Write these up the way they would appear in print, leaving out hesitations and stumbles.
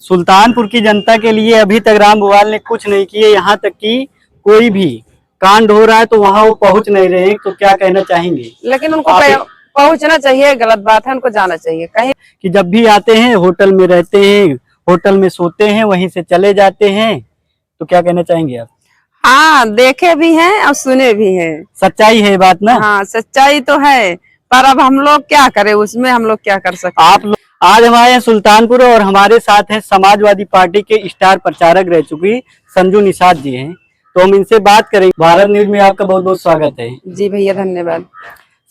सुल्तानपुर की जनता के लिए अभी तक राम भुवाल ने कुछ नहीं किए। यहाँ तक कि कोई भी कांड हो रहा है तो वहाँ वो पहुँच नहीं रहे हैं, तो क्या कहना चाहेंगे? लेकिन उनको पहुंचना चाहिए, गलत बात है, उनको जाना चाहिए कहीं। कि जब भी आते हैं होटल में रहते हैं, होटल में सोते हैं, वहीं से चले जाते हैं, तो क्या कहना चाहेंगे आप? हाँ, देखे भी हैं और सुने भी हैं। सच्चाई है बात ना? हाँ, सच्चाई तो है, पर अब हम लोग क्या करें, उसमें हम लोग क्या कर सकते हैं? आप लोग आज हमारे यहाँ सुल्तानपुर और हमारे साथ हैं समाजवादी पार्टी के स्टार प्रचारक रह चुकी संजू निषाद जी हैं, तो हम इनसे बात करेंगे। भारत न्यूज में आपका बहुत बहुत स्वागत है। जी भैया, धन्यवाद।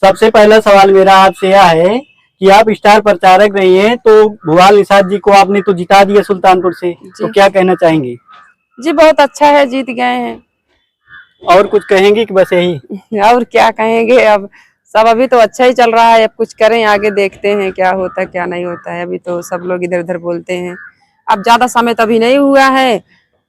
सबसे पहला सवाल मेरा आपसे यह है कि आप स्टार प्रचारक रही हैं, तो भुवाल निषाद जी को आपने तो जिता दिया सुल्तानपुर से, तो क्या कहना चाहेंगे? जी बहुत अच्छा है, जीत गए हैं। और कुछ कहेंगे कि बस यही? और क्या कहेंगे, अब सब अभी तो अच्छा ही चल रहा है, अब कुछ करें, आगे देखते हैं क्या होता है क्या नहीं होता है। अभी तो सब लोग इधर उधर बोलते हैं, अब ज्यादा समय तो अभी नहीं हुआ है।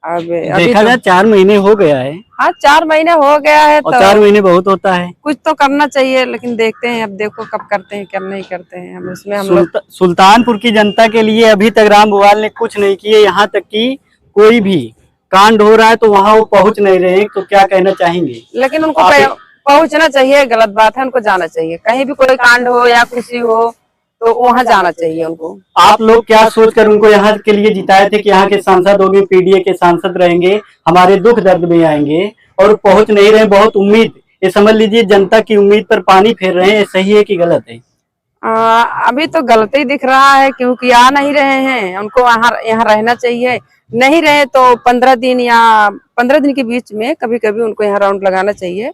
अब देखा जाए 4 महीने हो गया है। हाँ, 4 महीने हो गया है, और तो 4 महीने बहुत होता है। कुछ तो करना चाहिए, लेकिन देखते हैं, अब देखो कब करते हैं कब नहीं करते हैं। हम उसमें हम लोग सुल्तानपुर की जनता के लिए अभी तक राम भुवाल ने कुछ नहीं किए। यहाँ तक कि कोई भी कांड हो रहा है तो वहाँ वो पहुँच नहीं रहे हैं, तो क्या कहना चाहेंगे? लेकिन उनको पहुंचना चाहिए, गलत बात है, उनको जाना चाहिए। कहीं भी कोई कांड हो या खुशी हो तो वहाँ जाना चाहिए उनको। आप लोग क्या सोचकर उनको यहाँ के लिए जिताए थे कि यहाँ के सांसद होंगे, पीडीए के सांसद रहेंगे, हमारे दुख दर्द में आएंगे, और पहुंच नहीं रहे? बहुत उम्मीद, ये समझ लीजिए जनता की उम्मीद पर पानी फेर रहे हैं। सही है कि गलत है? अभी तो गलत ही दिख रहा है, क्योंकि आ नहीं रहे हैं। उनको यहाँ रहना चाहिए, नहीं रहे तो 15 दिन या 15 दिन के बीच में कभी कभी उनको यहाँ राउंड लगाना चाहिए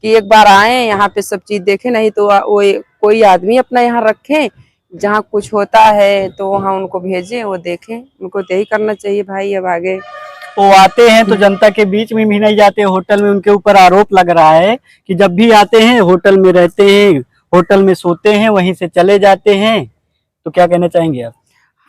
कि एक बार आए यहाँ पे सब चीज देखें। नहीं तो वो कोई आदमी अपना यहाँ रखें, जहाँ कुछ होता है तो वहाँ उनको भेजें, वो देखें। उनको यही करना चाहिए भाई। अब आगे वो आते हैं तो जनता के बीच में भी नहीं जाते, होटल में उनके ऊपर आरोप लग रहा है कि जब भी आते हैं होटल में रहते हैं, होटल में सोते हैं, वहीं से चले जाते हैं, तो क्या कहना चाहेंगे आप?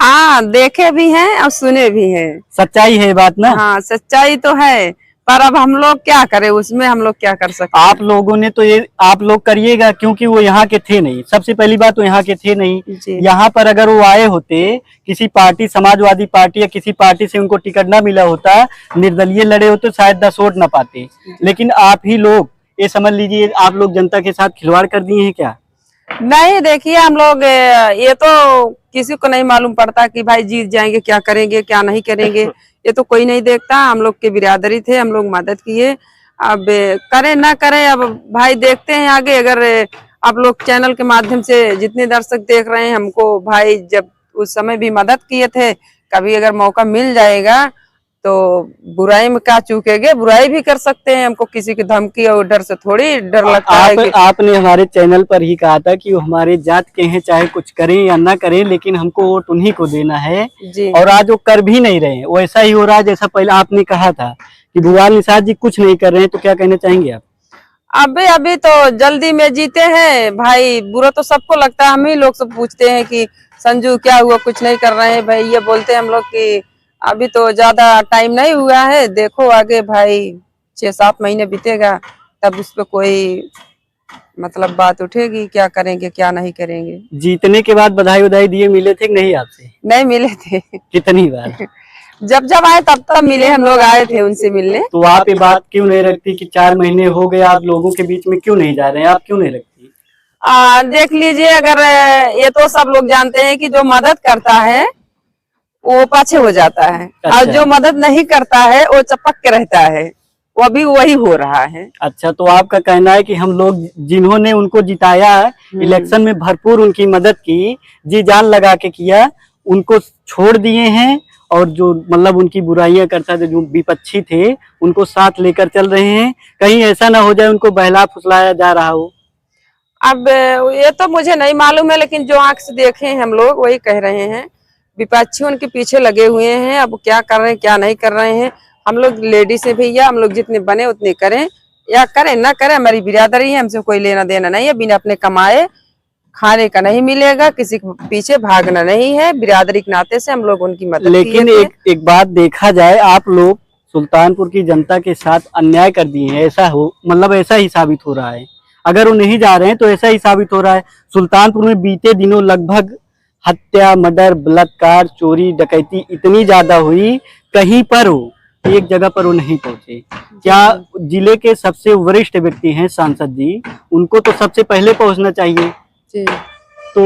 हाँ, देखे भी हैं और सुने भी हैं। सच्चाई है बात ना? हाँ, सच्चाई तो है, पर अब हम लोग क्या करें, उसमें हम लोग क्या कर सकते हैं? आप लोगों ने तो ये आप लोग करिएगा, क्योंकि वो यहाँ के थे नहीं। सबसे पहली बात तो यहाँ के थे नहीं। यहाँ पर अगर वो आए होते, किसी पार्टी, समाजवादी पार्टी या किसी पार्टी से उनको टिकट ना मिला होता, निर्दलीय लड़े होते, शायद 10 वोट ना पाते। लेकिन आप ही लोग, ये समझ लीजिए, आप लोग जनता के साथ खिलवाड़ कर दिए हैं क्या? नहीं, देखिए हम लोग, ये तो किसी को नहीं मालूम पड़ता कि भाई जीत जाएंगे, क्या करेंगे क्या नहीं करेंगे, ये तो कोई नहीं देखता। हम लोग के बिरादरी थे, हम लोग मदद किए। अब करें ना करें, अब भाई देखते हैं आगे। अगर आप लोग चैनल के माध्यम से जितने दर्शक देख रहे हैं हमको, भाई जब उस समय भी मदद किए थे, कभी अगर मौका मिल जाएगा तो बुराई में क्या चूकेंगे, बुराई भी कर सकते हैं। हमको किसी की धमकी और डर से थोड़ी डर लगता है कि... आपने हमारे चैनल पर ही कहा था कि वो हमारे जात के हैं, चाहे कुछ करें या ना करें, लेकिन हमको वोट उन्हीं को देना है जी। और आज वो कर भी नहीं रहे, वैसा ही हो रहा है जैसा पहले आपने कहा था कि भुवाल निषाद जी कुछ नहीं कर रहे हैं। तो क्या कहना चाहेंगे आप? अभी तो जल्दी में जीते हैं भाई। बुरा तो सबको लगता है, हम ही लोग सब पूछते हैं कि संजू क्या हुआ, कुछ नहीं कर रहे हैं भाई। ये बोलते हैं हम लोग कि अभी तो ज्यादा टाइम नहीं हुआ है, देखो आगे भाई 6-7 महीने बीतेगा, तब उस पर कोई मतलब बात उठेगी, क्या करेंगे क्या नहीं करेंगे। जीतने के बाद बधाई वधाई दिए, मिले थे कि नहीं आपसे? नहीं मिले थे। कितनी बार? जब आए तब मिले, हम लोग आए थे उनसे मिलने। तो आप ये बात क्यों नहीं रखती कि 4 महीने हो गए, आप लोगों के बीच में क्यों नहीं जा रहे हैं? आप क्यों नहीं रखती? देख लीजिए, अगर ये तो सब लोग जानते हैं कि जो मदद करता है वो पाछे हो जाता है। अच्छा। और जो मदद नहीं करता है वो चपक के रहता है, वो अभी वही हो रहा है। अच्छा, तो आपका कहना है कि हम लोग जिन्होंने उनको जिताया, इलेक्शन में भरपूर उनकी मदद की, जी जान लगा के किया, उनको छोड़ दिए हैं, और जो मतलब उनकी बुराइयां करता थे, जो विपक्षी थे, उनको साथ लेकर चल रहे हैं। कहीं ऐसा ना हो जाए उनको बहला फुसलाया जा रहा हो? अब ये तो मुझे नहीं मालूम है, लेकिन जो आंख से देखे हैं हम लोग वही कह रहे हैं। विपक्षी उनके पीछे लगे हुए हैं, अब क्या कर रहे हैं क्या नहीं कर रहे हैं। हम लोग लेडीज है भैया, हम लोग जितने बने उतने करें, या करें ना करें, हमारी बिरादरी है, हमसे कोई लेना देना नहीं है। बिना अपने कमाए खाने का नहीं मिलेगा, किसी के पीछे भागना नहीं है। बिरादरी के नाते से हम लोग उनकी मदद। लेकिन एक बात देखा जाए, आप लोग सुल्तानपुर की जनता के साथ अन्याय कर दिए हैं, ऐसा हो मतलब ऐसा ही साबित हो रहा है। अगर वो नहीं जा रहे हैं तो ऐसा ही साबित हो रहा है। सुल्तानपुर में बीते दिनों लगभग हत्या, मर्डर, बलात्कार, चोरी, डकैती इतनी ज्यादा हुई, कहीं पर हो एक जगह पर वो नहीं पहुंचे। क्या जिले के सबसे वरिष्ठ व्यक्ति हैं सांसद जी, उनको तो सबसे पहले पहुंचना चाहिए। जी तो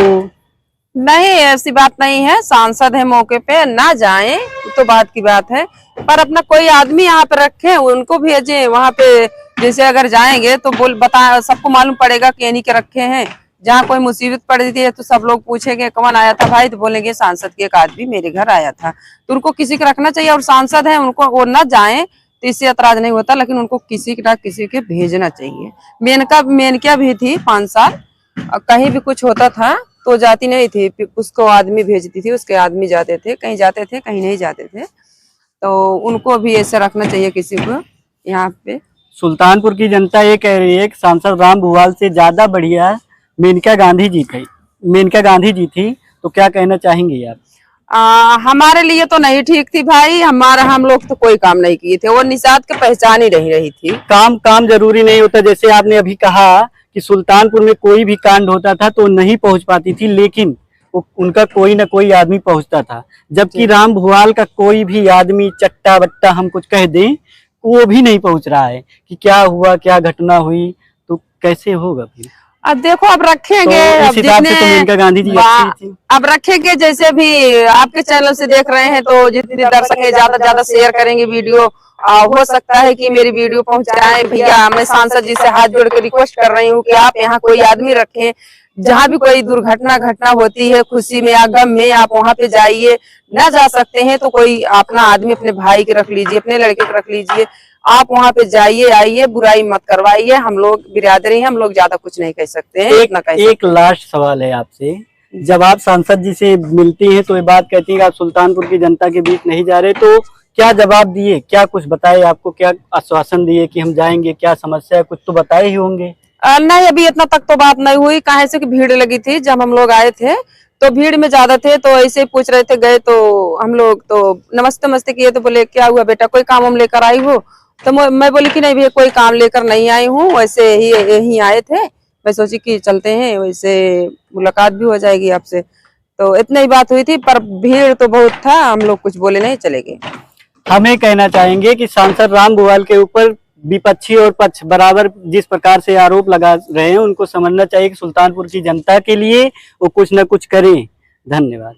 नहीं, ऐसी बात नहीं है, सांसद है मौके पे ना जाए तो बात की बात है, पर अपना कोई आदमी यहाँ पे रखे, उनको भेजे वहाँ पे। जैसे अगर जाएंगे तो बोल बता, सबको मालूम पड़ेगा कि इन्हीं के रखे हैं। जहाँ कोई मुसीबत पड़ रही है तो सब लोग पूछेंगे कौन आया था भाई, तो बोलेंगे सांसद के एक आदमी मेरे घर आया था। तो उनको किसी को रखना चाहिए, और सांसद है उनको वो ना जाए तो इससे ऐतराज नहीं होता, लेकिन उनको किसी ना किसी के भेजना चाहिए। मेनका भी थी 5 साल, कहीं भी कुछ होता था तो जाती नहीं थी, उसको आदमी भेजती थी, उसके आदमी जाते थे, कहीं जाते थे कहीं नहीं जाते थे। तो उनको भी ऐसे रखना चाहिए किसी को यहाँ पे। सुल्तानपुर की जनता ये कह रही है कि सांसद राम भुवाल से ज्यादा बढ़िया मेनका गांधी जी थी, मेनका गांधी जी थी। तो क्या कहना चाहेंगे आप? हमारे लिए तो नहीं ठीक थी भाई, हम लोग तो कोई काम नहीं किए थे, वो निषाद की पहचान ही नहीं रही थी। काम जरूरी नहीं होता, जैसे आपने अभी कहा कि सुल्तानपुर में कोई भी कांड होता था तो नहीं पहुंच पाती थी, लेकिन उनका कोई ना कोई आदमी पहुंचता था। जबकि राम भुवाल का कोई भी आदमी चट्टा बट्टा हम कुछ कह दें वो भी नहीं पहुंच रहा है कि क्या हुआ, क्या घटना हुई, तो कैसे होगा फिर? अब देखो, अब रखेंगे, तो अब इस हिसाब से तो जितने मेनका गांधी जी अच्छी थी। अब रखेंगे, जैसे भी आपके चैनल से देख रहे हैं तो जितने दर्शक है ज्यादा से ज्यादा शेयर करेंगे वीडियो। हो सकता है कि मेरी वीडियो पहुंचाएं। भैया, मैं सांसद जी से हाथ जोड़ के रिक्वेस्ट कर रही हूँ कि आप यहाँ कोई आदमी रखें, जहाँ भी कोई दुर्घटना घटना होती है, खुशी में या गम में, आप वहाँ पे जाइए। न जा सकते हैं तो कोई अपना आदमी, अपने भाई के रख लीजिए, अपने लड़के के रख लीजिए, आप वहाँ पे जाइए, आइए, बुराई मत करवाइए। हम लोग बिरादरी हैं, हम लोग ज्यादा कुछ नहीं कह सकते हैं। एक लास्ट सवाल है आपसे, जब आप सांसद जी से मिलती हैं तो ये बात कहती है कि आप सुल्तानपुर की जनता के बीच नहीं जा रहे, तो क्या जवाब दिए, क्या कुछ बताए आपको, क्या आश्वासन दिए कि हम जाएंगे, क्या समस्या है, कुछ तो बताए ही होंगे? नहीं, अभी इतना तक तो बात नहीं हुई। काहे से कि भीड़ लगी थी, जब हम लोग आए थे तो भीड़ में ज्यादा थे, तो ऐसे ही पूछ रहे थे। गए तो हम लोग तो नमस्ते नमस्ते किए, तो बोले क्या हुआ बेटा, कोई काम हम लेकर आई हो? तो मैं बोली कि नहीं भैया, कोई काम लेकर नहीं आई हूँ, वैसे ही यहीं आए थे, मैं सोची कि चलते हैं, वैसे मुलाकात भी हो जाएगी आपसे। तो इतनी ही बात हुई थी, पर भीड़ तो बहुत था, हम लोग कुछ बोले नहीं, चले गए। हमें कहना चाहेंगे कि सांसद राम भुवाल के ऊपर विपक्षी और पक्ष बराबर जिस प्रकार से आरोप लगा रहे हैं, उनको समझना चाहिए कि सुल्तानपुर की जनता के लिए वो कुछ न कुछ करें। धन्यवाद।